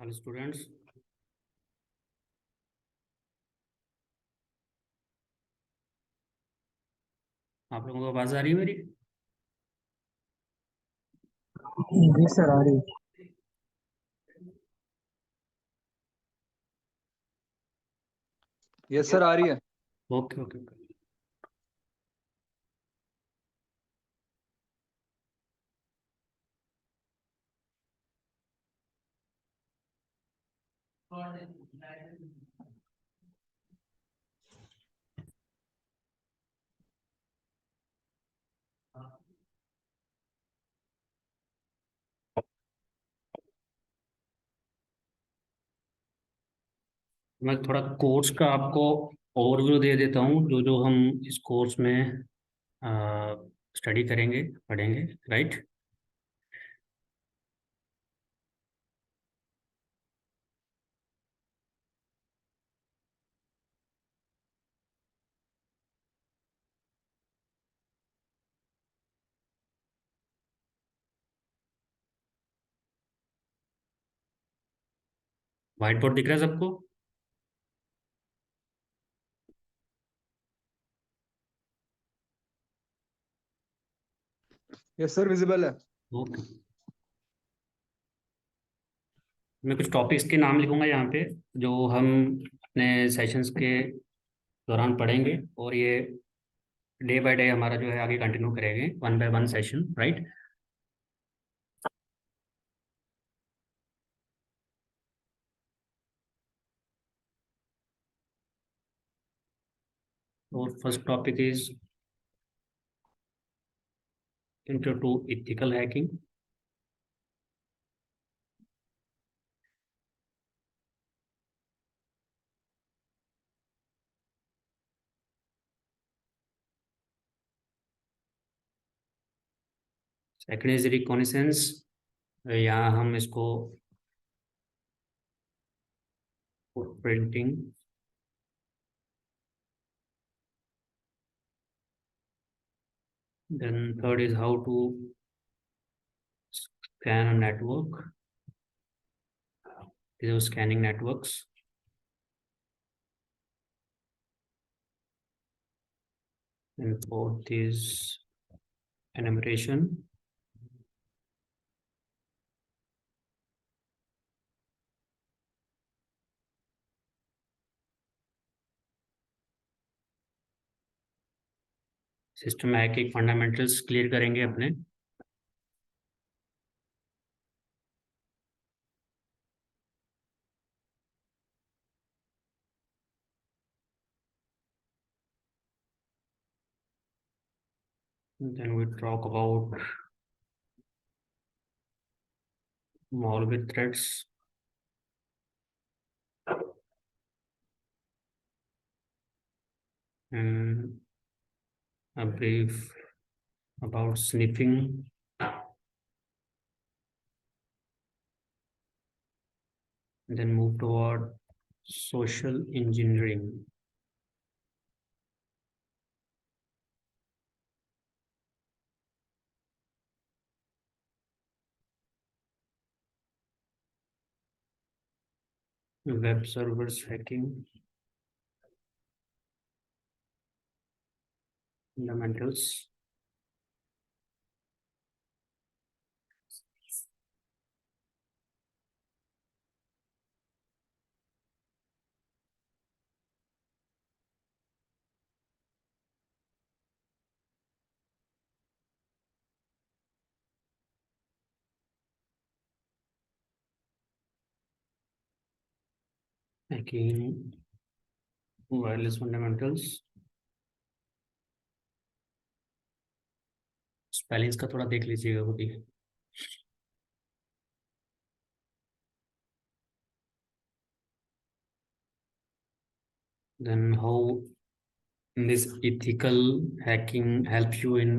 Hello students. आप लोगों को आवाज़ आ रही है मेरी? जी सर आ रही है। यस सर आ रही है। Okay okay okay. मैं थोड़ा कोर्स का आपको ओवरव्यू दे देता हूँ, जो जो हम इस कोर्स में स्टडी करेंगे, पढ़ेंगे, राइट। व्हाइट बोर्ड दिख रहा है सबको? यस सर विजिबल है। ओके। मैं कुछ टॉपिक्स के नाम लिखूंगा यहाँ पे, जो हम अपने सेशंस के दौरान पढ़ेंगे, और ये डे बाय डे हमारा जो है आगे कंटिन्यू करेंगे, one by one session, right. और first topic is intro to ethical hacking. Second is reconnaissance. यहाँ हम इसको footprinting. Then third is how to scan a network. These are scanning networks. And fourth is enumeration. System hacking fundamentals clear करेंगे अपने। Then we talk about malware threats and a brief about sniffing. Then move toward social engineering. Web servers hacking fundamentals. Hacking wireless fundamentals. Spellings का थोड़ा देख लीजिएगा वो भी। Then how this ethical hacking helps you in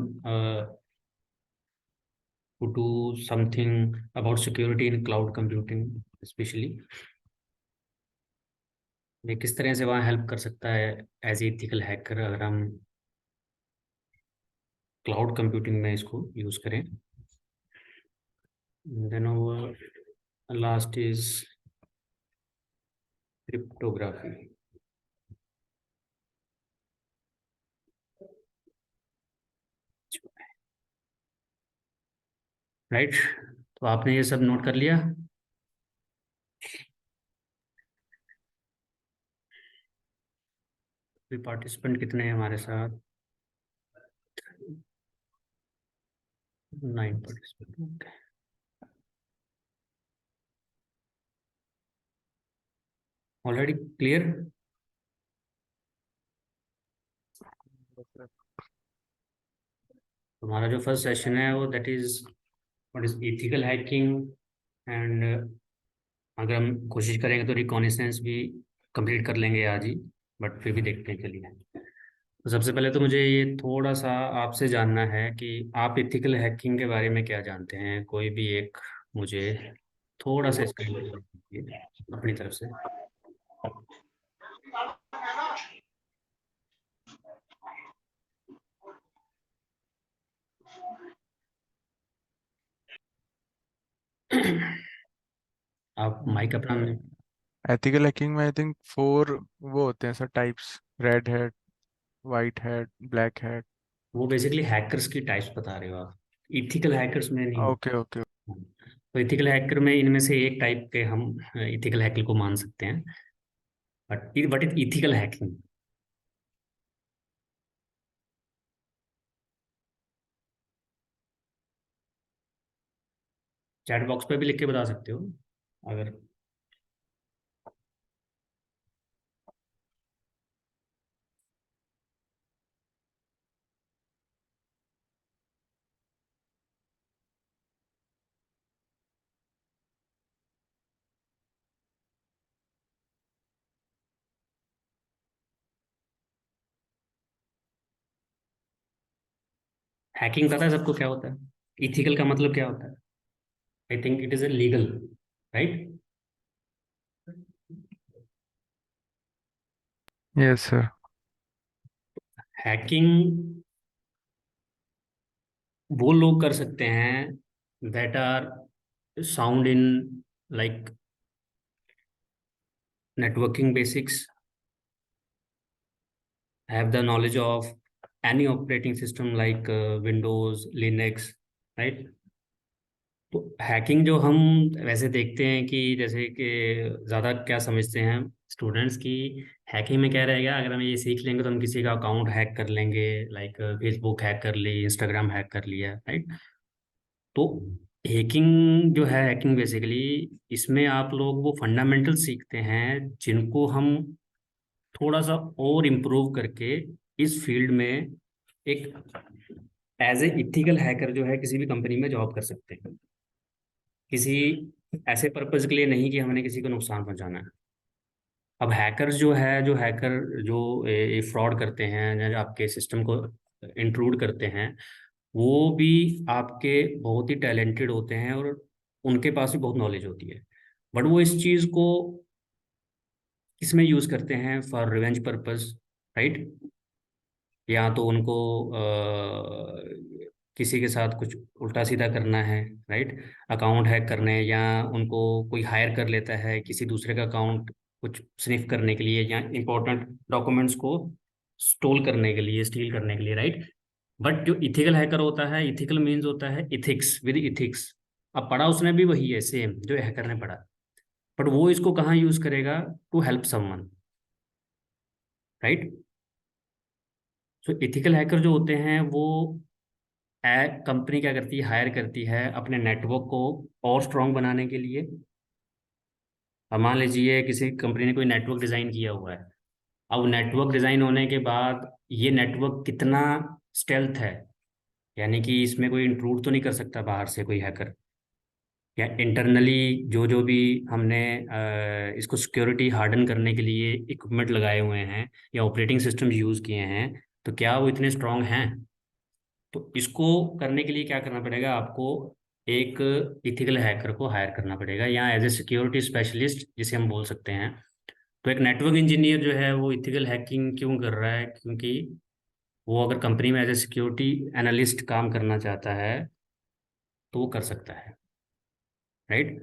to do something about security in cloud computing especially। ये किस तरह से वहाँ हेल्प कर सकता है एज एथिकल हैकर, अगर हम क्लाउड कंप्यूटिंग में इसको यूज करें। Then last is cryptography. Right, तो आपने ये सब नोट कर लिया। अभी पार्टिसिपेंट कितने हैं हमारे साथ? 9 पार्टिसिपेंट। Already clear. हमारा जो फर्स्ट सेशन है वो that is what is ethical hacking. And अगर हम कोशिश करेंगे तो रिकॉग्निसेंस भी कंप्लीट कर लेंगे आज ही, बट फिर भी देखते हैं, चलिए। तो सबसे पहले तो मुझे ये थोड़ा सा आपसे जानना है कि आप एथिकल हैकिंग के बारे में क्या जानते हैं। कोई भी एक मुझे थोड़ा सा इसका introduction दीजिए अपनी तरफ से। आप माइक अपना। एथिकल हैकिंग में आई थिंक 4 वो होते हैं sir types, red hat, white hat, black hat. वो बेसिकली हैकर्स की टाइप्स बता रहे हो आप, इथिकल हैकर्स में नहीं। Okay okay. तो इथिकल हैकर में इनमें से एक टाइप के हम इथिकल हैकर को मान सकते हैं। But what is ethical hacking? Chat box पे भी लिख के बता सकते हो अगर। हैकिंग पता है सबको क्या होता है? इथिकल का मतलब क्या होता है? I think it is illegal, right. Yes sir. Hacking वो लोग कर सकते हैं that are sound in like networking basics, have the knowledge of any operating system like Windows, Linux, right. तो हैकिंग जो हम वैसे देखते हैं कि जैसे कि ज़्यादा क्या समझते हैं स्टूडेंट्स की, हैकिंग में क्या रहेगा, अगर हम ये सीख लेंगे तो हम किसी का अकाउंट हैक कर लेंगे, लाइक फेसबुक हैक कर ली, इंस्टाग्राम हैक कर लिया, राइट। तो हैकिंग जो है, हैकिंग बेसिकली इसमें आप लोग वो फंडामेंटल सीखते हैं जिनको हम थोड़ा सा और इम्प्रूव करके इस फील्ड में एक एज ए इथिकल हैकर जो है किसी भी कंपनी में जॉब कर सकते हैं, किसी ऐसे पर्पज के लिए नहीं कि हमने किसी को नुकसान पहुंचाना है। अब हैकर्स जो है, जो हैकर जो फ्रॉड करते हैं या जो आपके सिस्टम को इंट्रूड करते हैं, वो भी आपके बहुत ही टैलेंटेड होते हैं और उनके पास भी बहुत नॉलेज होती है। बट वो इस चीज़ को किसमें यूज़ करते हैं? For revenge purpose, right. या तो उनको किसी के साथ कुछ उल्टा सीधा करना है, राइट, अकाउंट हैक करने, या उनको कोई हायर कर लेता है किसी दूसरे का अकाउंट कुछ स्निफ करने के लिए, या इंपॉर्टेंट डॉक्यूमेंट्स को स्टोल करने के लिए, स्टील करने के लिए, राइट। बट जो इथिकल हैकर होता है, इथिकल मीन्स होता है इथिक्स, विद इथिक्स। अब पढ़ा उसने भी वही है सेम जो हैकर ने पढ़ा, बट वो इसको कहाँ यूज करेगा? To help someone, right. So ethical hacker जो होते हैं वो कंपनी क्या करती है, हायर करती है अपने नेटवर्क को और स्ट्रांग बनाने के लिए। अब मान लीजिए किसी कंपनी ने कोई नेटवर्क डिज़ाइन किया हुआ है। अब नेटवर्क डिज़ाइन होने के बाद ये नेटवर्क कितना स्टेल्थ है, यानी कि इसमें कोई इंट्रूड तो नहीं कर सकता बाहर से कोई हैकर, या इंटरनली जो जो भी हमने इसको सिक्योरिटी हार्डन करने के लिए इक्विपमेंट लगाए हुए हैं या ऑपरेटिंग सिस्टम यूज़ किए हैं, तो क्या वो इतने स्ट्रांग हैं? तो इसको करने के लिए क्या करना पड़ेगा आपको? एक इथिकल हैकर को हायर करना पड़ेगा, या एज ए सिक्योरिटी स्पेशलिस्ट जिसे हम बोल सकते हैं। तो एक नेटवर्क इंजीनियर जो है वो इथिकल हैकिंग क्यों कर रहा है? क्योंकि वो अगर कंपनी में एज ए सिक्योरिटी एनालिस्ट काम करना चाहता है तो वो कर सकता है, राइट।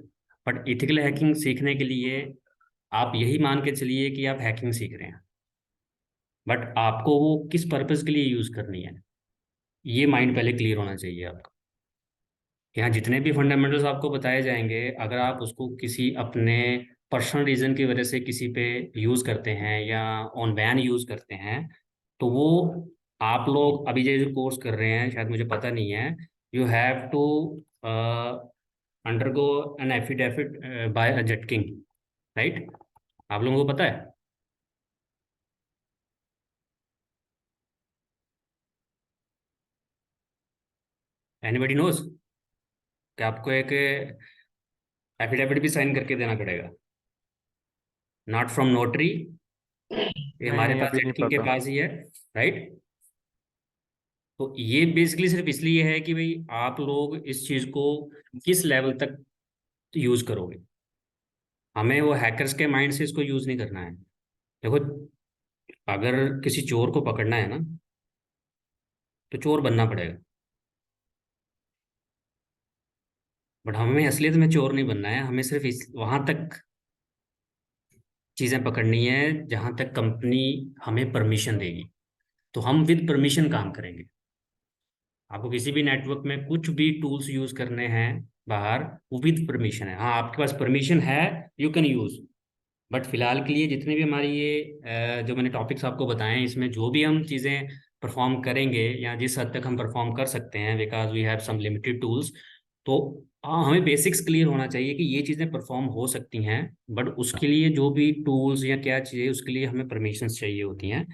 बट इथिकल हैकिंग सीखने के लिए आप यही मान के चलिए कि आप हैकिंग सीख रहे हैं, बट आपको वो किस पर्पज़ के लिए यूज़ करनी है, ये माइंड पहले क्लियर होना चाहिए आपका। यहाँ जितने भी फंडामेंटल्स आपको बताए जाएंगे, अगर आप उसको किसी अपने पर्सनल रीजन की वजह से किसी पे यूज़ करते हैं या ऑन बैन यूज़ करते हैं, तो वो आप लोग अभी जो कोर्स कर रहे हैं, शायद मुझे पता नहीं है, you have to undergo an affidavit by Jetking, right? आप लोगों को पता है? एनीबडी नोज कि आपको एक एफिडेविट भी साइन करके देना पड़ेगा, नॉट फ्रॉम नोटरी, ये नहीं हमारे नहीं, पास अभी नहीं जेटकिंग के पता। पास ही है, राइट? तो ये बेसिकली सिर्फ इसलिए है कि भाई आप लोग इस चीज़ को किस लेवल तक यूज़ करोगे। हमें वो हैकर्स के माइंड से इसको यूज़ नहीं करना है। देखो, अगर किसी चोर को पकड़ना है ना, तो चोर बनना पड़ेगा, बट हमें असलियत में चोर नहीं बनना है। हमें सिर्फ इस वहाँ तक चीज़ें पकड़नी है जहाँ तक कंपनी हमें परमिशन देगी, तो हम विद परमिशन काम करेंगे। आपको किसी भी नेटवर्क में कुछ भी टूल्स यूज़ करने हैं बाहर, वो विद परमिशन है। हाँ, आपके पास परमिशन है, यू कैन यूज़, बट फिलहाल के लिए जितने भी हमारी ये जो मैंने टॉपिक्स आपको बताए हैं, इसमें जो भी हम चीज़ें परफॉर्म करेंगे या जिस हद तक हम परफॉर्म कर सकते हैं, because we have some limited tools, तो हमें बेसिक्स क्लियर होना चाहिए कि ये चीज़ें परफॉर्म हो सकती हैं, बट उसके लिए जो भी टूल्स या क्या चीज़ें, उसके लिए हमें परमिशंस चाहिए होती हैं,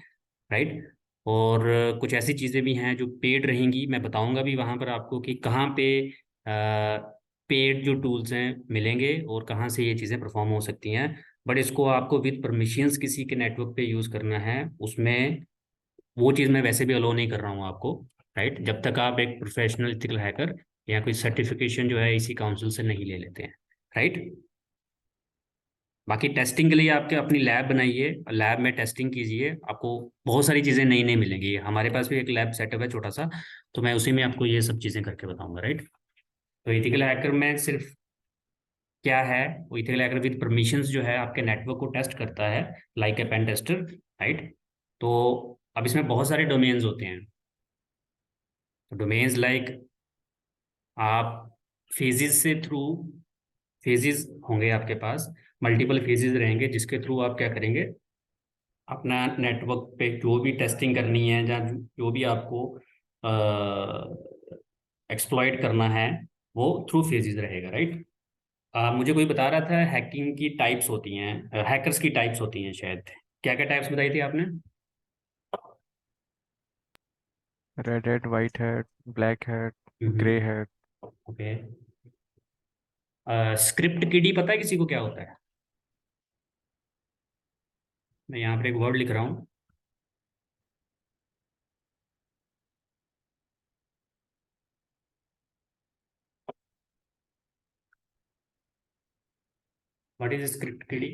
राइट? और कुछ ऐसी चीज़ें भी हैं जो पेड रहेंगी, मैं बताऊंगा भी वहाँ पर आपको कि कहाँ पे पेड जो टूल्स हैं मिलेंगे और कहाँ से ये चीज़ें परफॉर्म हो सकती हैं। बट इसको आपको विद परमिशंस किसी के नेटवर्क पे यूज़ करना है, उसमें वो चीज़ मैं वैसे भी अलो नहीं कर रहा हूँ आपको, राइट? जब तक आप एक प्रोफेशनल इथिकल हैकर या कोई सर्टिफिकेशन जो है इसी काउंसिल से नहीं ले लेते हैं, राइट? बाकी टेस्टिंग के लिए आपके अपनी लैब बनाइए, लैब में टेस्टिंग कीजिए, आपको बहुत सारी चीज़ें नई नई मिलेंगी। हमारे पास भी एक लैब सेटअप है छोटा सा, तो मैं उसी में आपको ये सब चीज़ें करके बताऊंगा, राइट? तो इथिकल हैकर में सिर्फ क्या है, वो इथिकल हैकर विद परमिशंस जो है आपके नेटवर्क को टेस्ट करता है, like a pen tester, right? तो अब इसमें बहुत सारे डोमेन्स होते हैं। डोमेन्स लाइक आप फेजेस से थ्रू, फेजेस होंगे आपके पास, मल्टीपल फेजेस रहेंगे जिसके थ्रू आप क्या करेंगे, अपना नेटवर्क पे जो भी टेस्टिंग करनी है, या जो भी आपको एक्सप्लॉइट करना है, वो थ्रू फेजेस रहेगा, राइट? मुझे कोई बता रहा था हैकिंग की टाइप्स होती हैं, हैकर्स की टाइप्स होती हैं शायद, क्या क्या टाइप्स बताई थी आपने? Red hat, white hat, black hat, grey hat. Okay. Script किडी पता है किसी को क्या होता है? मैं यहाँ पर एक वर्ड लिख रहा हूँ। व्हाट इज स्क्रिप्ट किडी?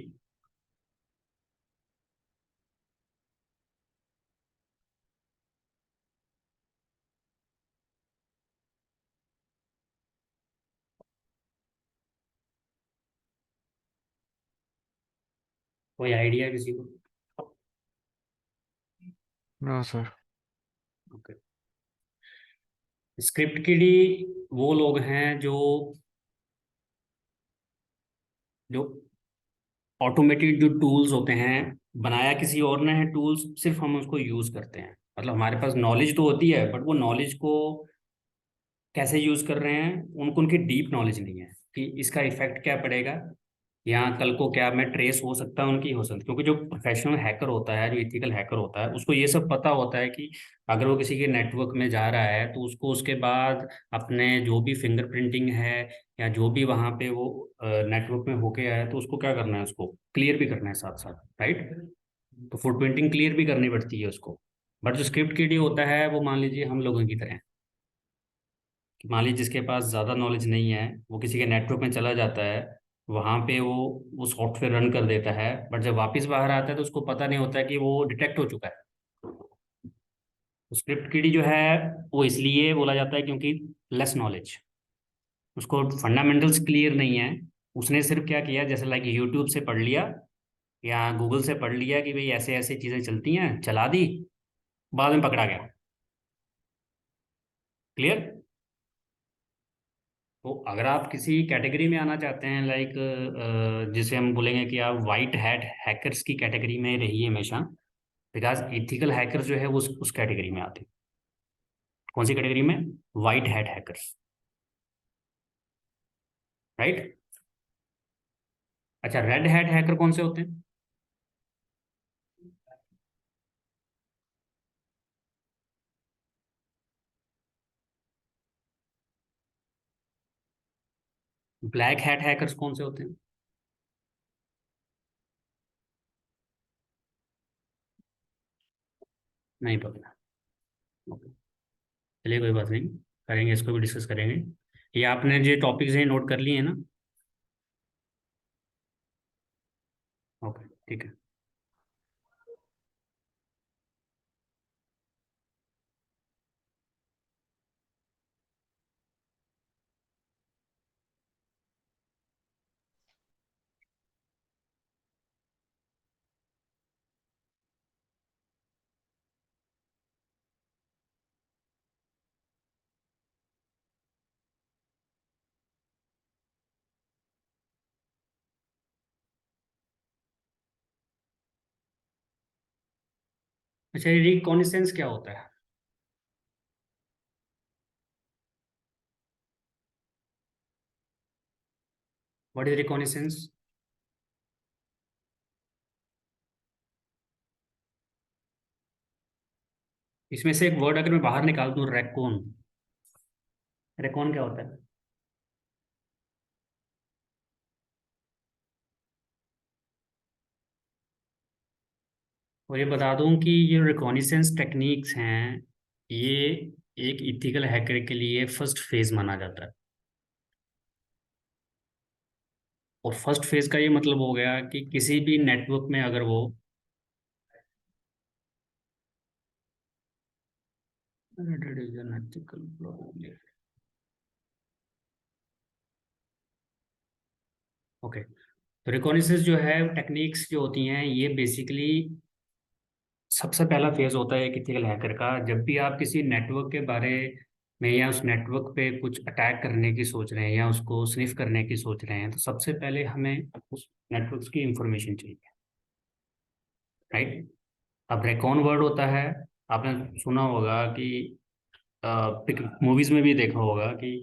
कोई आइडिया है किसी को? No sir. ओके। स्क्रिप्ट किडी वो लोग हैं जो जो ऑटोमेटेड जो टूल्स होते हैं, बनाया किसी और ने है टूल्स, सिर्फ हम उसको यूज करते हैं। मतलब हमारे पास नॉलेज तो होती है, बट वो नॉलेज को कैसे यूज कर रहे हैं, उनको उनकी डीप नॉलेज नहीं है कि इसका इफेक्ट क्या पड़ेगा, या कल को क्या मैं ट्रेस हो सकता है उनकी, हो सकती है। क्योंकि जो प्रोफेशनल हैकर होता है, जो इथिकल हैकर होता है, उसको ये सब पता होता है कि अगर वो किसी के नेटवर्क में जा रहा है, तो उसको उसके बाद अपने जो भी फिंगरप्रिंटिंग है या जो भी वहाँ पे वो नेटवर्क में होके आया है, तो उसको क्या करना है, उसको क्लियर भी करना है साथ साथ, राइट? तो फुटप्रिंटिंग क्लियर भी करनी पड़ती है उसको। बट जो स्क्रिप्ट किडी होता है, वो मान लीजिए हम लोगों की तरह है, कि मान लीजिए जिसके पास ज़्यादा नॉलेज नहीं है, वो किसी के नेटवर्क में चला जाता है, वहाँ पे वो सॉफ्टवेयर रन कर देता है, बट जब वापस बाहर आता है तो उसको पता नहीं होता है कि वो डिटेक्ट हो चुका है। तो स्क्रिप्ट किडी जो है, वो इसलिए बोला जाता है क्योंकि लेस नॉलेज, उसको फंडामेंटल्स क्लियर नहीं है। उसने सिर्फ क्या किया, जैसे लाइक यूट्यूब से पढ़ लिया या गूगल से पढ़ लिया कि भाई ऐसे ऐसे चीज़ें चलती हैं, चला दी, बाद में पकड़ा गया। क्लियर? तो अगर आप किसी कैटेगरी में आना चाहते हैं, लाइक जिसे हम बोलेंगे कि आप वाइट हैट हैकर्स की कैटेगरी में रहिए हमेशा, बिकॉज एथिकल हैकर्स जो है वो उस कैटेगरी में आते हैं। कौन सी कैटेगरी में? White hat hackers, right. अच्छा, रेड हैट हैकर कौन से होते हैं? ब्लैक हैट हैकर्स कौन से होते हैं? नहीं पता। ओके, चलिए कोई बात नहीं, करेंगे, इसको भी डिस्कस करेंगे। ये आपने जो टॉपिक्स हैं नोट कर लिए हैं ना? ओके, ठीक है। अच्छा, ये रिकॉनिसेंस क्या होता है? What is reconnaissance? इसमें से एक वर्ड अगर मैं बाहर निकाल दूं, रेकॉन, रेकॉन क्या होता है? और ये बता दूं कि ये रिकॉनिसेंस टेक्निक्स हैं, ये एक इथिकल हैकर के लिए फर्स्ट फेज माना जाता है। और फर्स्ट फेज का ये मतलब हो गया कि किसी भी नेटवर्क में अगर वो, ओके, तो रिकॉनिसेंस जो है टेक्निक्स जो होती हैं, ये बेसिकली सबसे पहला फेज होता है एक इथिकल हैकर का। जब भी आप किसी नेटवर्क के बारे में या उस नेटवर्क पे कुछ अटैक करने की सोच रहे हैं या उसको स्निफ करने की सोच रहे हैं, तो सबसे पहले हमें उस नेटवर्क की इंफॉर्मेशन चाहिए, राइट। अब रेकॉन वर्ड होता है, आपने सुना होगा कि मूवीज में भी देखा होगा कि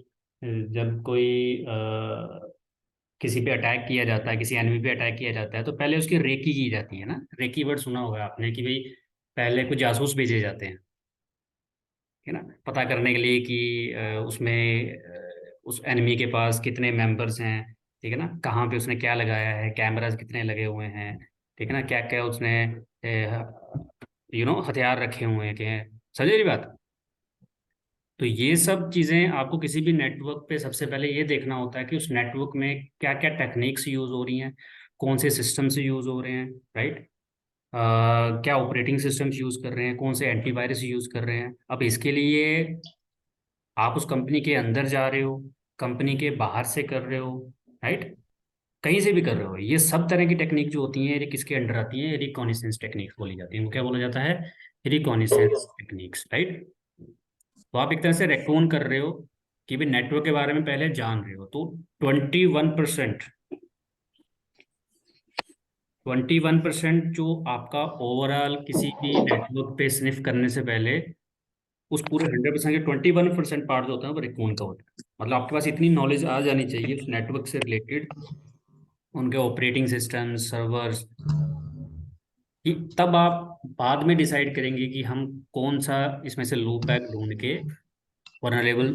जब कोई किसी पे अटैक किया जाता है, किसी एनिमी पे अटैक किया जाता है, तो पहले उसकी रेकी की जाती है ना। रेकी वर्ड सुना होगा आपने कि भाई पहले कुछ जासूस भेजे जाते हैं, है ना, पता करने के लिए कि उसमें उस एनिमी के पास कितने मेंबर्स हैं, ठीक है ना, कहाँ पे उसने क्या लगाया है, कैमरास कितने लगे हुए हैं, ठीक है ना, क्या क्या उसने हथियार रखे हुए हैं, क्या समझे मेरी बात? तो ये सब चीज़ें आपको किसी भी नेटवर्क पे सबसे पहले ये देखना होता है कि उस नेटवर्क में क्या क्या टेक्निक्स यूज़ हो रही हैं, कौन से सिस्टम से यूज़ हो रहे हैं, राइट। क्या ऑपरेटिंग सिस्टम्स यूज़ कर रहे हैं, कौन से एंटीवायरस यूज़ कर रहे हैं। अब इसके लिए आप उस कंपनी के अंदर जा रहे हो, कंपनी के बाहर से कर रहे हो, राइट, कहीं से भी कर रहे हो, ये सब तरह की टेक्निक जो होती हैं ये किसके अंडर आती हैं? रिकॉनिसेंस टेक्निक्स बोली जाती हैं। वो क्या बोला जाता है? Reconnaissance techniques, right. तो आप एक तरह से रेकॉन कर रहे हो कि भी नेटवर्क के बारे में पहले जान रहे हो। तो 21%, 21% जो आपका ओवरऑल किसी भी नेटवर्क पे स्निफ करने से पहले, उस पूरे 100% के 21% पार्ट जो होता है वो रेकॉन का होता है। मतलब आपके पास इतनी नॉलेज आ जानी चाहिए उस नेटवर्क से रिलेटेड, उनके ऑपरेटिंग सिस्टम, सर्वर्स, कि तब आप बाद में डिसाइड करेंगे कि हम कौन सा इसमें से लूप बैक ढूंढ के, वनरेबल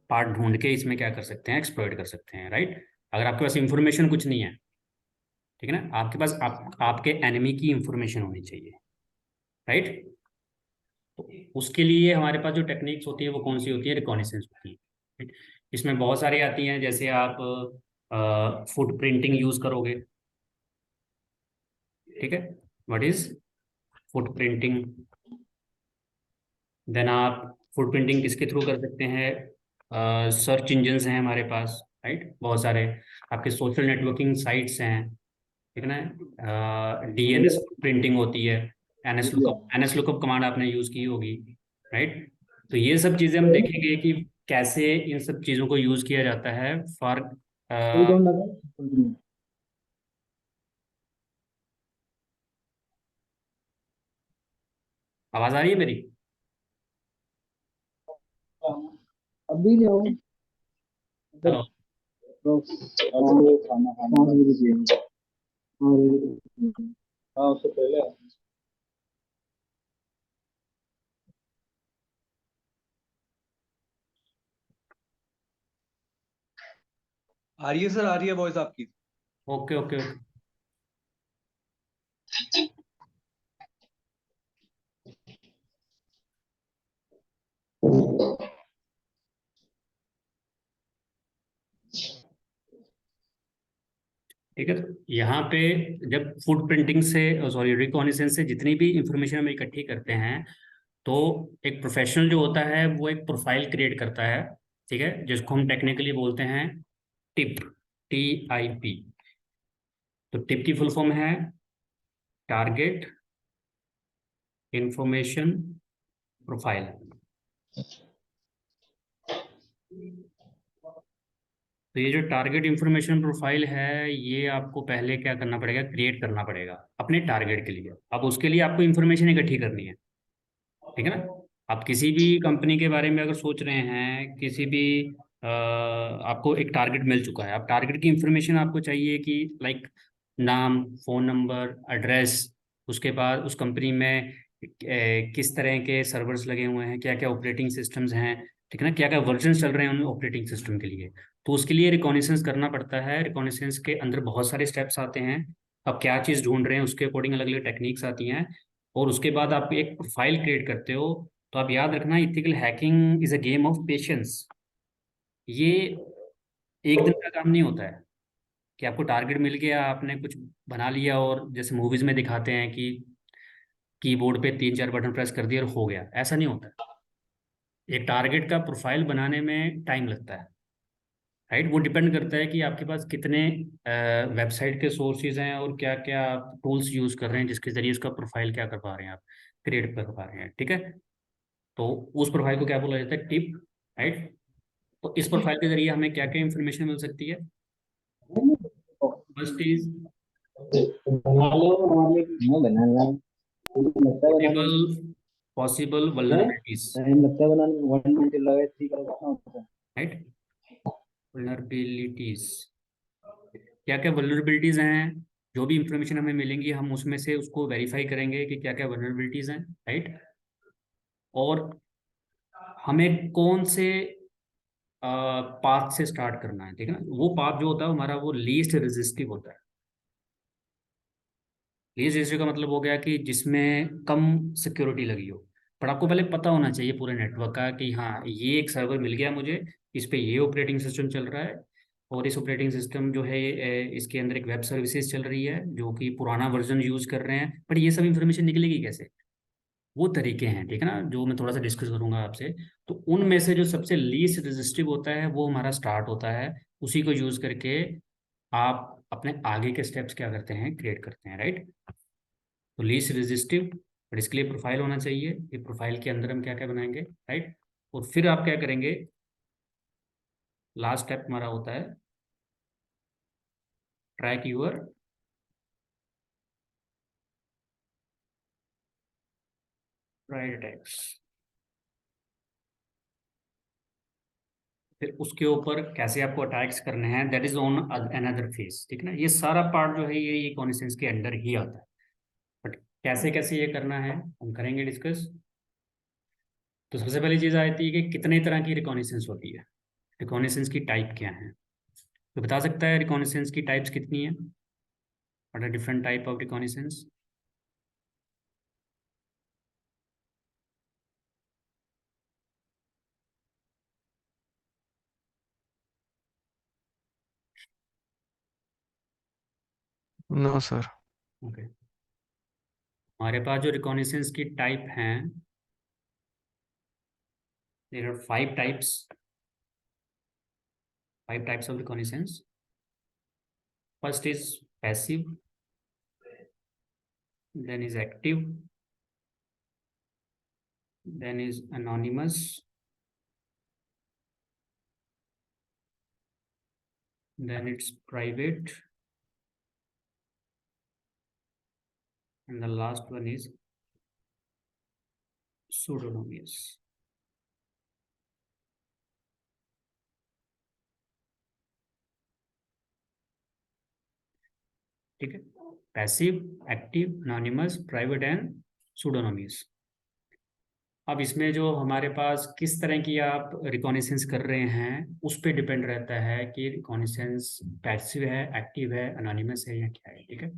पार्ट ढूंढ के इसमें क्या कर सकते हैं, एक्सप्लॉइट कर सकते हैं, राइट। अगर आपके पास इंफॉर्मेशन कुछ नहीं है, ठीक है ना, आपके पास आपके एनिमी की इंफॉर्मेशन होनी चाहिए, राइट। तो उसके लिए हमारे पास जो टेक्निक्स होती है वो कौन सी होती है? रिकॉनिसेंस होती है, right? इसमें बहुत सारी आती हैं, जैसे आप फुट प्रिंटिंग यूज करोगे, ठीक है, what is foot printing. Then आप फुट प्रिंटिंग किसके थ्रू कर सकते हैं? सर्च इंजन्स हैं हमारे पास, राइट, बहुत सारे। आपके सोशल नेटवर्किंग साइट्स हैं, ठीक है ना। डीएनएस प्रिंटिंग होती है, एनएस लुकअप कमांड आपने यूज़ की होगी, राइट। तो ये सब चीज़ें हम देखेंगे कि कैसे इन सब चीज़ों को यूज़ किया जाता है फॉर। आवाज़ आ रही है मेरी? अभी जाओ हेलो। खाना खाना हाँ उससे पहले आ रही है सर, आ रही है वॉइस आपकी। Okay okay okay. ठीक है, तो यहाँ पे जब फुट प्रिंटिंग से, सॉरी, रिकॉग्निसेंस से जितनी भी इंफॉर्मेशन हम इकट्ठी करते हैं, तो एक प्रोफेशनल जो होता है वो एक प्रोफाइल क्रिएट करता है, ठीक है, जिसको हम टेक्निकली बोलते हैं टिप, TIP। तो टिप की फुल फॉर्म है टारगेट इंफॉर्मेशन प्रोफाइल। तो ये जो टारगेट इंफॉर्मेशन प्रोफाइल है, ये आपको पहले क्या करना पड़ेगा, क्रिएट करना पड़ेगा अपने टारगेट के लिए। अब उसके लिए आपको इंफॉर्मेशन इकट्ठी करनी है, ठीक है ना। आप किसी भी कंपनी के बारे में अगर सोच रहे हैं, किसी भी आपको एक टारगेट मिल चुका है, अब टारगेट की इंफॉर्मेशन आपको चाहिए कि लाइक नाम, फ़ोन नंबर, एड्रेस, उसके बाद उस कंपनी में किस तरह के सर्वर्स लगे हुए हैं, क्या क्या ऑपरेटिंग सिस्टम्स हैं, ठीक है ना, क्या क्या वर्जन चल रहे हैं उन ऑपरेटिंग सिस्टम के लिए। तो उसके लिए रिकॉग्निसेंस करना पड़ता है। रिकॉग्निसेंस के अंदर बहुत सारे स्टेप्स आते हैं। अब क्या चीज़ ढूंढ रहे हैं उसके अकॉर्डिंग अलग अलग टेक्निक्स आती हैं। और उसके बाद आप एक प्रोफाइल क्रिएट करते हो। तो आप याद रखना, ethical hacking is a game of patience. ये एक दिन का काम नहीं होता है कि आपको टारगेट मिल गया, आपने कुछ बना लिया और जैसे मूवीज में दिखाते हैं कि कीबोर्ड पे 3 4 बटन प्रेस कर दिए और हो गया, ऐसा नहीं होता है। एक टारगेट का प्रोफाइल बनाने में टाइम लगता है, राइट। वो डिपेंड करता है कि आपके पास कितने वेबसाइट के सोर्सेज हैं और क्या क्या आप टूल्स यूज कर रहे हैं जिसके जरिए उसका प्रोफाइल क्या कर पा रहे हैं, आप क्रिएट कर पा रहे हैं, ठीक है। तो उस प्रोफाइल को क्या बोला जाता है, टिप, राइट। तो इस प्रोफाइल के जरिए हमें क्या क्या इंफॉर्मेशन मिल सकती है। फर्स्ट इज बना लो हमारे मैं बना ला लगता है बनाने पॉसिबल में पॉसिबल हैं वल्नरेबिलिटीज, टाइम लगता है बनाने में 1 मिनट लगा 3 होता है राइट। वल्नरेबिलिटीज, क्या क्या वल्नरेबिलिटीज हैं, जो भी इंफॉर्मेशन हमें मिलेंगी हम उसमें से उसको वेरीफाई करेंगे कि क्या क्या वल्नरेबिलिटीज हैं, राइट। और हमें कौन से पाथ से स्टार्ट करना है, ठीक है ना। वो पाथ जो होता है हमारा, वो लीस्ट रेजिस्टिव होता है। लीस्ट रेजिस्टिव का मतलब हो गया कि जिसमें कम सिक्योरिटी लगी हो। पर आपको पहले पता होना चाहिए पूरे नेटवर्क का कि हाँ, ये एक सर्वर मिल गया मुझे, इस पे ये ऑपरेटिंग सिस्टम चल रहा है, और इस ऑपरेटिंग सिस्टम जो है इसके अंदर एक वेब सर्विसेज चल रही है जो कि पुराना वर्जन यूज कर रहे हैं। बट ये सब इंफॉर्मेशन निकलेगी कैसे, वो तरीके हैं, ठीक है ना, जो मैं थोड़ा सा डिस्कस करूंगा आपसे। तो उनमें से जो सबसे लीस्ट रेजिस्टिव होता है वो हमारा स्टार्ट होता है। उसी को यूज करके आप अपने आगे के स्टेप्स क्या करते हैं, क्रिएट करते हैं, राइट। तो लीस्ट रेजिस्टिव, और इसके लिए प्रोफाइल होना चाहिए। ये प्रोफाइल के अंदर हम क्या क्या बनाएंगे, राइट। और फिर आप क्या करेंगे, लास्ट स्टेप हमारा होता है ट्रैक यूर राइट अटैक्स। फिर उसके ऊपर कैसे आपको अटैक्स करने हैं, that is on another face, ठीक है ना। ये सारा पार्ट जो है ये कॉन्सेंस के अंडर ही आता है। बट कैसे कैसे ये करना है हम करेंगे डिस्कस। तो सबसे पहली चीज़ आती है कि कितने तरह की रिकॉनिसेंस होती है, रिकॉनिसेंस की टाइप क्या है। तो बता सकता है रिकॉनिसेंस की टाइप्स कितनी है, what are different type of reconnaissance. No sir. Okay, हमारे पास जो रिकॉनिसेंस की टाइप हैं, there are 5 types, 5 types of reconnaissance. First is passive, then is active, then is anonymous, then it's private, and the last one is pseudonymous. ठीक है, passive, active, anonymous, private and pseudonymous. अब इसमें जो हमारे पास किस तरह की आप रिकॉग्निशंस कर रहे हैं उस पे डिपेंड रहता है कि रिकॉग्निशंस पैसिव है, एक्टिव है, अनोनिमस है या क्या है। ठीक है,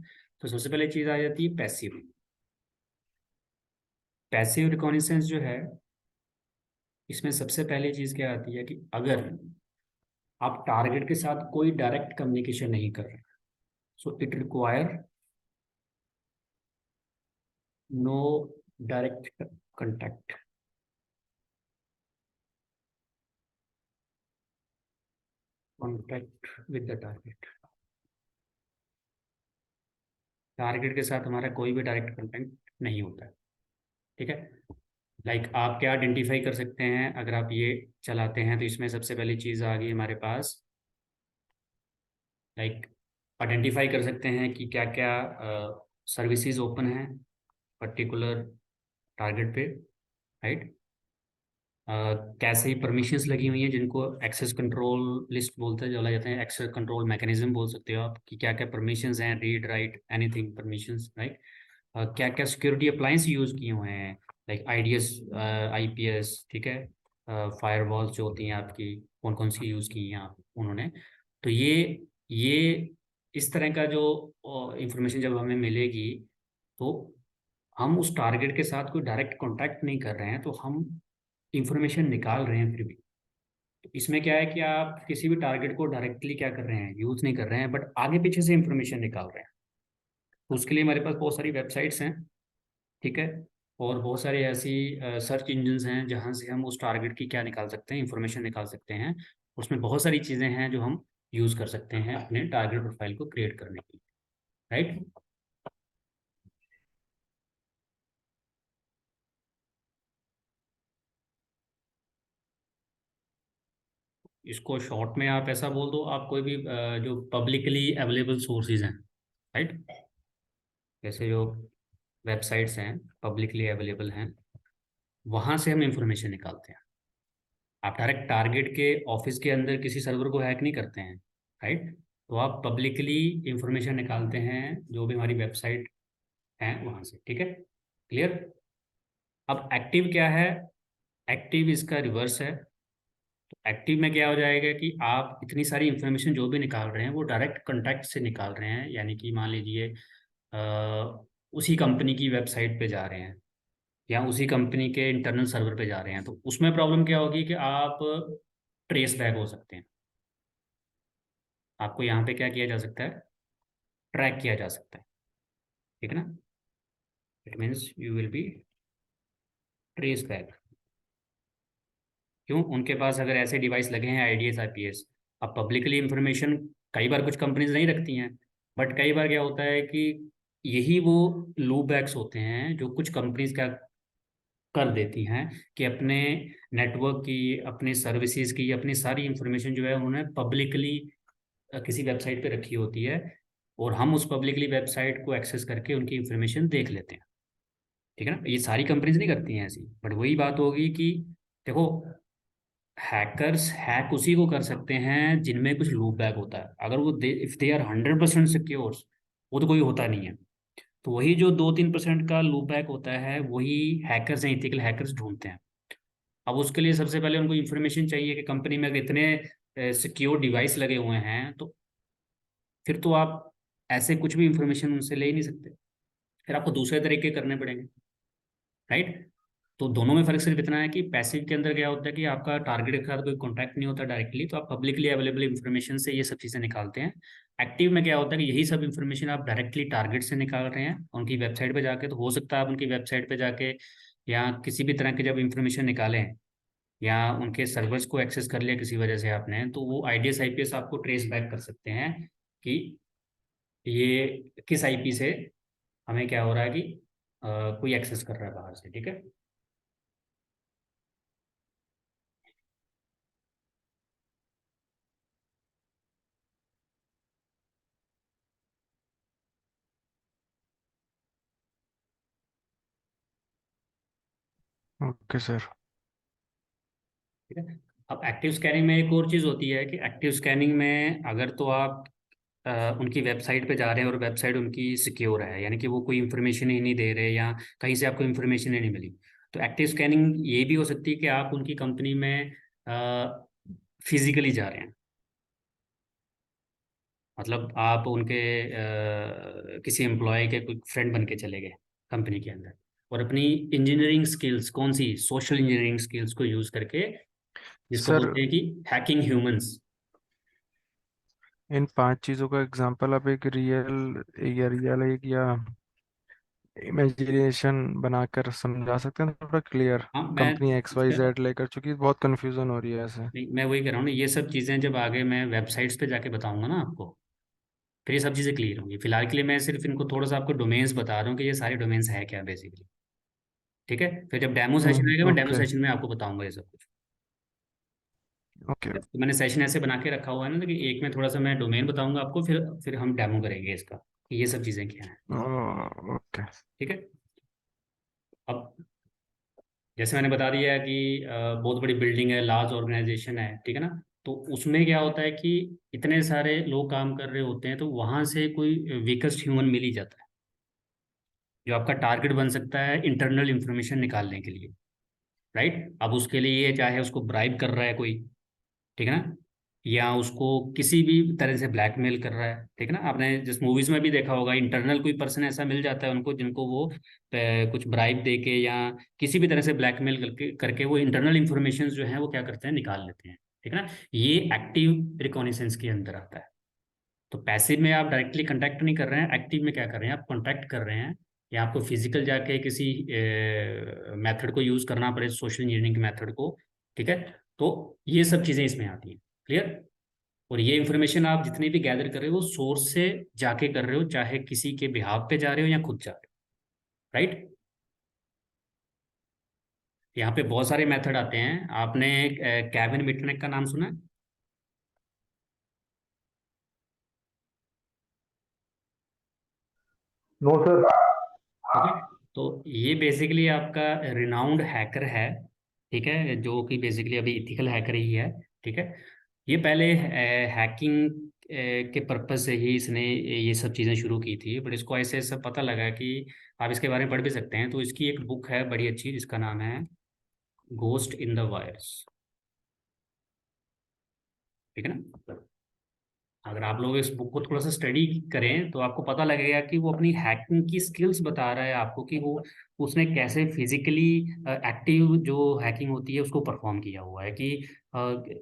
तो सबसे पहले चीज आ जाती है पैसिव। पैसिव रिकॉग्निशंस जो है, इसमें सबसे पहले चीज क्या आती है कि अगर आप टारगेट के साथ कोई डायरेक्ट कम्युनिकेशन नहीं कर रहे, so it require no direct contact, contact with the target। Target के साथ हमारा कोई भी डायरेक्ट कांटेक्ट नहीं होता है। ठीक है, लाइक आप क्या आइडेंटिफाई कर सकते हैं अगर आप ये चलाते हैं, तो इसमें सबसे पहली चीज़ आ गई हमारे पास, लाइक आइडेंटिफाई कर सकते हैं कि क्या क्या सर्विसेज ओपन हैं पर्टिकुलर टारगेट पे, राइट। कैसे ही परमिशंस लगी हुई हैं जिनको एक्सेस कंट्रोल लिस्ट बोलते हैं, जो जाते हैं एक्सेस कंट्रोल मैकेनिज्म बोल सकते हो आप, कि क्या क्या परमिशंस हैं, read write anything permissions, right. क्या क्या सिक्योरिटी अप्लायंस यूज़ किए हुए हैं, लाइक आईडीएस, आईपीएस, ठीक है, फायरवॉल्स जो होती हैं आपकी, कौन कौन सी यूज़ की हैं आप उन्होंने। तो ये इस तरह का जो इंफॉर्मेशन जब हमें मिलेगी, तो हम उस टारगेट के साथ कोई डायरेक्ट कॉन्टैक्ट नहीं कर रहे हैं, तो हम इंफॉर्मेशन निकाल रहे हैं फिर भी। तो इसमें क्या है कि आप किसी भी टारगेट को डायरेक्टली क्या कर रहे हैं, यूज़ नहीं कर रहे हैं, बट आगे पीछे से इंफॉर्मेशन निकाल रहे हैं। तो उसके लिए हमारे पास बहुत सारी वेबसाइट्स हैं, ठीक है, और बहुत सारी ऐसी सर्च इंजन्स हैं जहाँ से हम उस टारगेट की क्या निकाल सकते हैं, इंफॉर्मेशन निकाल सकते हैं। उसमें बहुत सारी चीज़ें हैं जो हम यूज़ कर सकते हैं अपने टारगेट प्रोफाइल को क्रिएट करने के लिए, राइट। इसको शॉर्ट में आप ऐसा बोल दो, आप कोई भी जो पब्लिकली अवेलेबल सोर्सेज हैं, राइट, जैसे जो वेबसाइट्स हैं पब्लिकली अवेलेबल हैं, वहाँ से हम इंफॉर्मेशन निकालते हैं। आप डायरेक्ट टारगेट के ऑफिस के अंदर किसी सर्वर को हैक नहीं करते हैं, राइट। तो आप पब्लिकली इंफॉर्मेशन निकालते हैं जो भी हमारी वेबसाइट है वहाँ से, ठीक है, क्लियर। अब एक्टिव क्या है, एक्टिव इसका रिवर्स है। तो एक्टिव में क्या हो जाएगा कि आप इतनी सारी इंफॉर्मेशन जो भी निकाल रहे हैं वो डायरेक्ट कॉन्टैक्ट से निकाल रहे हैं, यानी कि मान लीजिए उसी कंपनी की वेबसाइट पे जा रहे हैं या उसी कंपनी के इंटरनल सर्वर पे जा रहे हैं, तो उसमें प्रॉब्लम क्या होगी कि आप ट्रेस बैक हो सकते हैं। आपको यहाँ पे क्या किया जा सकता है, ट्रैक किया जा सकता है, ठीक है ना। It means you will be trace back. क्यों, उनके पास अगर ऐसे डिवाइस लगे हैं आईडीएस आईपीएस, अब पब्लिकली इंफॉर्मेशन कई बार कुछ कंपनीज नहीं रखती हैं, बट कई बार क्या होता है कि यही वो लूप बैक्स होते हैं जो कुछ कंपनीज क्या कर देती हैं कि अपने नेटवर्क की, अपने सर्विसेज की, अपनी सारी इंफॉर्मेशन जो है उन्होंने पब्लिकली किसी वेबसाइट पे रखी होती है, और हम उस पब्लिकली वेबसाइट को एक्सेस करके उनकी इंफॉर्मेशन देख लेते हैं, ठीक है ना। ये सारी कंपनीज नहीं करती हैं ऐसी, बट वही बात होगी कि देखो, हैकर्स हैक उसी को कर सकते हैं जिनमें कुछ लूप बैक होता है। अगर वो इफ दे आर 100% सिक्योर, वो तो कोई होता नहीं है। तो वही जो 2-3% का लूप बैक होता है वही हैकर्स हैं, इथिकल हैकर्स ढूंढते हैं। अब उसके लिए सबसे पहले उनको इन्फॉर्मेशन चाहिए कि कंपनी में अगर इतने सिक्योर डिवाइस लगे हुए हैं, तो फिर तो आप ऐसे कुछ भी इंफॉर्मेशन उनसे ले ही नहीं सकते, फिर आपको दूसरे तरीके करने पड़ेंगे, राइट। तो दोनों में फर्क सिर्फ इतना है कि पैसिव के अंदर क्या होता है कि आपका टारगेट के साथ कोई कॉन्टैक्ट नहीं होता डायरेक्टली, तो आप पब्लिकली अवेलेबल इंफॉर्मेशन से ये सब चीज़ें निकालते हैं। एक्टिव में क्या होता है कि यही सब इंफॉर्मेशन आप डायरेक्टली टारगेट से निकाल रहे हैं उनकी वेबसाइट पे जाके। तो हो सकता है आप उनकी वेबसाइट पे जाके या किसी भी तरह की जब इंफॉर्मेशन निकालें या उनके सर्वर्स को एक्सेस कर लिया किसी वजह से आपने, तो वो आईडीएस आईपीएस आपको ट्रेस बैक कर सकते हैं कि ये किस आईपी से हमें क्या हो रहा है कि कोई एक्सेस कर रहा है बाहर से, ठीक है। Okay sir. ठीक है। अब एक्टिव स्कैनिंग में एक और चीज़ होती है कि एक्टिव स्कैनिंग में अगर तो आप उनकी वेबसाइट पे जा रहे हैं और वेबसाइट उनकी सिक्योर है, यानी कि वो कोई इन्फॉर्मेशन ही नहीं दे रहे या कहीं से आपको इन्फॉर्मेशन ही नहीं मिली, तो एक्टिव स्कैनिंग ये भी हो सकती है कि आप उनकी कंपनी में फिजिकली जा रहे हैं। मतलब आप उनके किसी एम्प्लॉय के कोई फ्रेंड बन के चले गए कंपनी के अंदर, और अपनी इंजीनियरिंग स्किल्स, कौन सी, सोशल इंजीनियरिंग स्किल्स को यूज़ करके, जिसको सर बोलते हैं कि हैकिंग ह्यूमंस। इन 5 चीजों का एग्जांपल आप एक रियल एक या इमेजिनेशन बनाकर समझा सकते हैं थोड़ा क्लियर। हाँ मैं कंपनी एक्स वाई जेड लेकर, चूंकि बहुत कंफ्यूजन हो रही है ऐसे। नहीं, मैं वही कह रहा हूँ ना, ये सब चीज़ें जब आगे मैं वेबसाइट्स पे जाके बताऊंगा ना आपको, फिर ये सब चीज़ें क्लियर होंगी। फिलहाल के लिए मैं सिर्फ इनको थोड़ा सा आपको डोमेन्स बता रहा हूँ कि ये सारे डोमेन्स है क्या बेसिकली। ठीक है, फिर जब डेमो सेशन आएगा मैं डेमो ओके सेशन में आपको बताऊंगा ये सब कुछ। ओके तो मैंने सेशन ऐसे बना के रखा हुआ है ना कि एक में थोड़ा सा मैं डोमेन बताऊंगा आपको, फिर हम डेमो करेंगे इसका कि ये सब चीज़ें क्या हैं। ओके ठीक है। अब जैसे मैंने बता दिया है कि बहुत बड़ी बिल्डिंग है, लार्ज ऑर्गेनाइजेशन है, ठीक है ना। तो उसमें क्या होता है कि इतने सारे लोग काम कर रहे होते हैं, तो वहां से कोई वीकेस्ट ह्यूमन मिल ही जाता है जो आपका टारगेट बन सकता है इंटरनल इंफॉर्मेशन निकालने के लिए। राइट। अब उसके लिए ये चाहे उसको ब्राइब कर रहा है कोई, ठीक है ना, या उसको किसी भी तरह से ब्लैकमेल कर रहा है, ठीक है ना। आपने जिस मूवीज में भी देखा होगा, इंटरनल कोई पर्सन ऐसा मिल जाता है उनको, जिनको वो कुछ ब्राइब दे के या किसी भी तरह से ब्लैकमेल करके करके वो इंटरनल इंफॉर्मेशन जो है वो क्या करते हैं, निकाल लेते हैं, ठीक है ना। ये एक्टिव रिकॉग्निशंस के अंदर आता है। तो पैसिव में आप डायरेक्टली कांटेक्ट नहीं कर रहे हैं, एक्टिव में क्या कर रहे हैं, आप कांटेक्ट कर रहे हैं, या आपको फिजिकल जाके किसी मेथड को यूज करना पड़े, सोशल इंजीनियरिंग के मेथड को, ठीक है। तो ये सब चीजें इसमें आती हैं। क्लियर। और ये इन्फॉर्मेशन आप जितनी भी गैदर कर रहे हो सोर्स से जाके कर रहे हो, चाहे किसी के बिहाव पे जा रहे हो या खुद जा रहे हो। राइट। यहाँ पे बहुत सारे मेथड आते हैं। आपने कैविन मिटनेक का नाम सुना है? No sir. ओके। तो ये बेसिकली आपका रिनाउंड हैकर है, ठीक है, जो कि बेसिकली अभी इथिकल हैकर ही है, ठीक है। ये पहले हैकिंग के पर्पज से ही इसने ये सब चीज़ें शुरू की थी, बट इसको ऐसे सब पता लगा कि आप इसके बारे में पढ़ भी सकते हैं। तो इसकी एक बुक है बड़ी अच्छी, जिसका नाम है घोस्ट इन द वायर्स, ठीक है ना। अगर आप लोग इस बुक को थोड़ा सा स्टडी करें तो आपको पता लगेगा कि वो अपनी हैकिंग की स्किल्स बता रहा है आपको, कि वो उसने कैसे फिजिकली एक्टिव जो हैकिंग होती है उसको परफॉर्म किया हुआ है, कि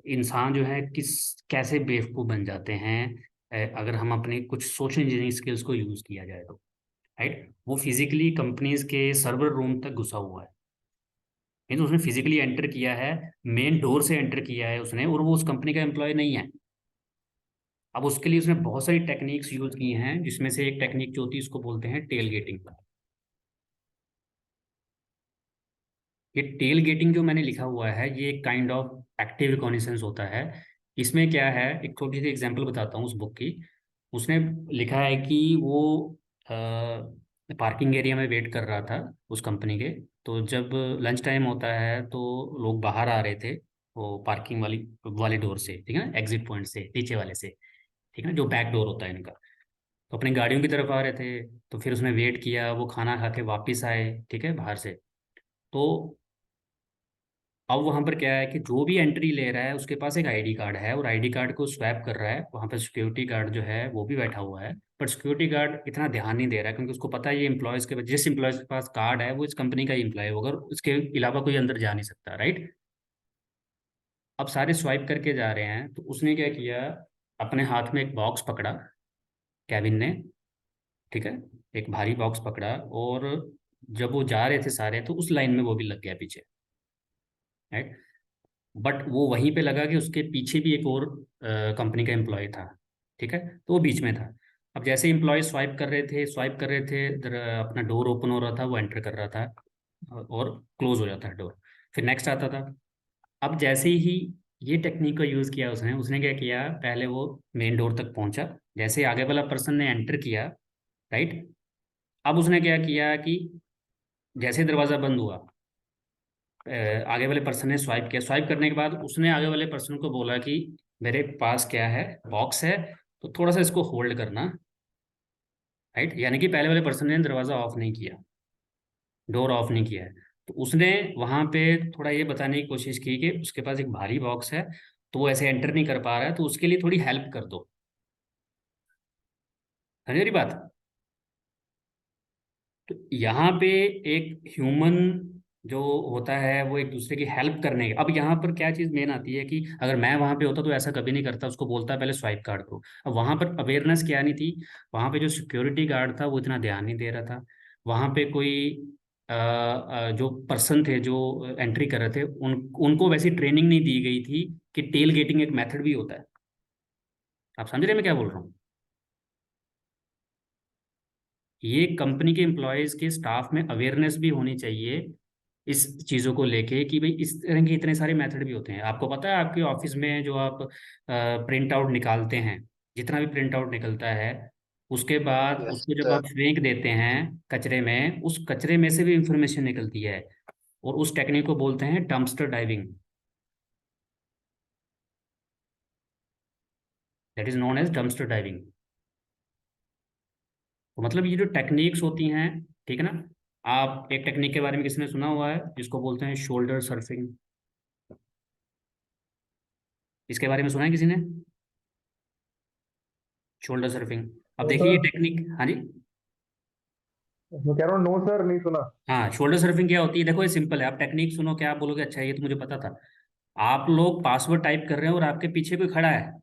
इंसान जो है किस कैसे बेवकूफ़ बन जाते हैं अगर हम अपनी कुछ सोशल इंजीनियरिंग स्किल्स को यूज़ किया जाए तो। राइट। वो फिजिकली कंपनीज के सर्वर रूम तक घुसा हुआ है, नहीं तो उसने फिजिकली एंटर किया है, मेन डोर से एंटर किया है उसने, और वो उस कंपनी का एम्प्लॉय नहीं है। अब उसके लिए उसने बहुत सारी टेक्निक्स यूज की हैं, जिसमें से एक टेक्निक जो होती है उसको बोलते हैं टेल गेटिंग। ये टेल गेटिंग जो मैंने लिखा हुआ है, ये एक काइंड ऑफ एक्टिव रिकॉग्निशंस होता है। इसमें क्या है, एक छोटी सी एग्जांपल बताता हूँ उस बुक की। उसने लिखा है कि वो पार्किंग एरिया में वेट कर रहा था उस कंपनी के। तो जब लंच टाइम होता है तो लोग बाहर आ रहे थे, वो पार्किंग वाली वाले डोर से, ठीक है ना, एग्जिट पॉइंट से, नीचे वाले से, ठीक है ना, जो बैक डोर होता है इनका। तो अपनी गाड़ियों की तरफ आ रहे थे, तो फिर उसने वेट किया, वो खाना खा के वापिस आए, ठीक है, बाहर से। तो अब वहां पर क्या है कि जो भी एंट्री ले रहा है उसके पास एक आईडी कार्ड है, और आईडी कार्ड को स्वैप कर रहा है। वहां पर सिक्योरिटी गार्ड जो है वो भी बैठा हुआ है, पर सिक्योरिटी गार्ड इतना ध्यान नहीं दे रहा है, क्योंकि उसको पता है ये एम्प्लॉयज के, जिस एम्प्लॉयज के पास कार्ड है वो इस कंपनी का ही एम्प्लॉय होगा, और उसके अलावा कोई अंदर जा नहीं सकता। राइट। अब सारे स्वाइप करके जा रहे हैं, तो उसने क्या किया, अपने हाथ में एक बॉक्स पकड़ा, केविन ने, ठीक है, एक भारी बॉक्स पकड़ा, और जब वो जा रहे थे सारे, तो उस लाइन में वो भी लग गया पीछे। राइट। बट वो वहीं पे लगा कि उसके पीछे भी एक और कंपनी का एम्प्लॉय था, ठीक है, तो वो बीच में था। अब जैसे इम्प्लॉय स्वाइप कर रहे थे, अपना डोर ओपन हो रहा था, वो एंटर कर रहा था और क्लोज हो जाता है डोर, फिर नेक्स्ट आता था। अब जैसे ही ये टेक्निक को यूज़ किया उसने उसने क्या किया, पहले वो मेन डोर तक पहुंचा, जैसे ही आगे वाला पर्सन ने एंटर किया, राइट, अब उसने क्या किया कि जैसे ही दरवाज़ा बंद हुआ, आगे वाले पर्सन ने स्वाइप किया, स्वाइप करने के बाद उसने आगे वाले पर्सन को बोला कि मेरे पास क्या है, बॉक्स है, तो थोड़ा सा इसको होल्ड करना, राइट। यानी कि पहले वाले पर्सन ने दरवाज़ा ऑफ नहीं किया, डोर ऑफ नहीं किया है, तो उसने वहां पे थोड़ा ये बताने की कोशिश की कि उसके पास एक भारी बॉक्स है, तो वो ऐसे एंटर नहीं कर पा रहा है, तो उसके लिए थोड़ी हेल्प कर दो। समझ रही बात? तो यहाँ पे एक ह्यूमन जो होता है वो एक दूसरे की हेल्प करने की, अब यहाँ पर क्या चीज़ मेन आती है कि अगर मैं वहाँ पे होता तो ऐसा कभी नहीं करता, उसको बोलता पहले स्वाइप कार्ड करो। अब वहाँ पर अवेयरनेस क्या नहीं थी, वहाँ पे जो सिक्योरिटी गार्ड था वो इतना ध्यान नहीं दे रहा था, वहाँ पे कोई जो पर्सन थे जो एंट्री कर रहे थे उनको वैसी ट्रेनिंग नहीं दी गई थी कि टेल गेटिंग एक मेथड भी होता है। आप समझ रहे हैं मैं क्या बोल रहा हूँ? ये कंपनी के एम्प्लॉयज़ के स्टाफ में अवेयरनेस भी होनी चाहिए इस चीज़ों को लेके कि भाई इस तरह के इतने सारे मेथड भी होते हैं। आपको पता है आपके ऑफिस में जो आप प्रिंट आउट निकालते हैं, जितना भी प्रिंट आउट निकलता है, उसके बाद यस उसको जब सर। आप फेंक देते हैं कचरे में, उस कचरे में से भी इंफॉर्मेशन निकलती है, और उस टेक्निक को बोलते हैं dumpster diving, that is known as dumpster diving. तो मतलब ये जो टेक्निक्स होती हैं, ठीक है ना, आप एक टेक्निक के बारे में किसी ने सुना हुआ है जिसको बोलते हैं शोल्डर सर्फिंग? इसके बारे में सुना है किसी ने? Shoulder surfing. अब नो देखिए ये सर। टेक्निक, हाँ जी, मैं कह रहा हूँ नो सर, नहीं सुना। हाँ, शोल्डर सर्फिंग क्या होती है, देखो ये सिंपल है, आप टेक्निक सुनो क्या आप बोलोगे अच्छा ये तो मुझे पता था। आप लोग पासवर्ड टाइप कर रहे हो और आपके पीछे कोई खड़ा है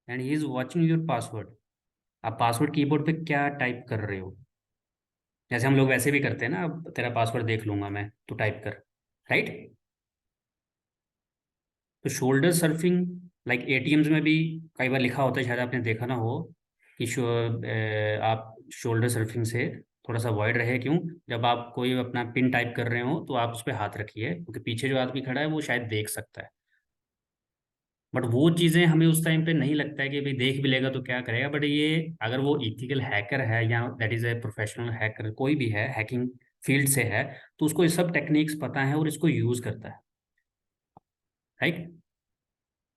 and he is watching your password. आप पासवर्ड कीबोर्ड पे क्या टाइप कर रहे हो, जैसे हम लोग वैसे भी करते हैं ना, अब तेरा पासवर्ड देख लूंगा मैं, तो टाइप कर, राइट। तो शोल्डर सर्फिंग, लाइक एटीएम्स में भी कई बार लिखा होता है, शायद आपने देखा ना हो, कि आप शोल्डर सर्फिंग से थोड़ा सा अवॉइड रहे। क्यों? जब आप कोई अपना पिन टाइप कर रहे हो तो आप उस पर हाथ रखिए, क्योंकि पीछे जो आदमी खड़ा है वो शायद देख सकता है। बट वो चीज़ें हमें उस टाइम पे नहीं लगता है कि भाई देख भी लेगा तो क्या करेगा, बट ये अगर वो इथिकल हैकर है या that is a professional hacker, कोई भी है हैकिंग फील्ड से है, तो उसको ये सब टेक्निक्स पता है और इसको यूज़ करता है, राइट।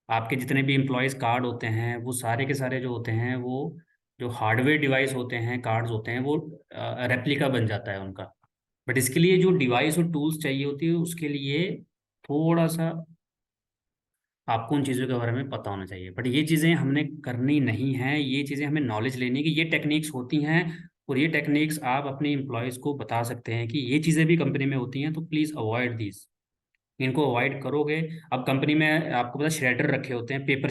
आपके जितने भी एम्प्लॉयज़ कार्ड होते हैं वो सारे के सारे जो होते हैं वो जो हार्डवेयर डिवाइस होते हैं, कार्ड्स होते हैं, वो रेप्लिका बन जाता है उनका। बट इसके लिए जो डिवाइस और टूल्स चाहिए होती है उसके लिए थोड़ा सा आपको उन चीज़ों के बारे में पता होना चाहिए। बट ये चीज़ें हमने करनी नहीं है, ये चीज़ें हमें नॉलेज लेनी है कि ये टेक्निक्स होती हैं, और ये टेक्निक्स आप अपने एम्प्लॉयज़ को बता सकते हैं कि ये चीज़ें भी कंपनी में होती हैं, तो प्लीज़ अवॉइड दीज, इनको अवॉइड करोगे। अब कंपनी में आपको पता श्रेडर रखे होते हैं, पेपर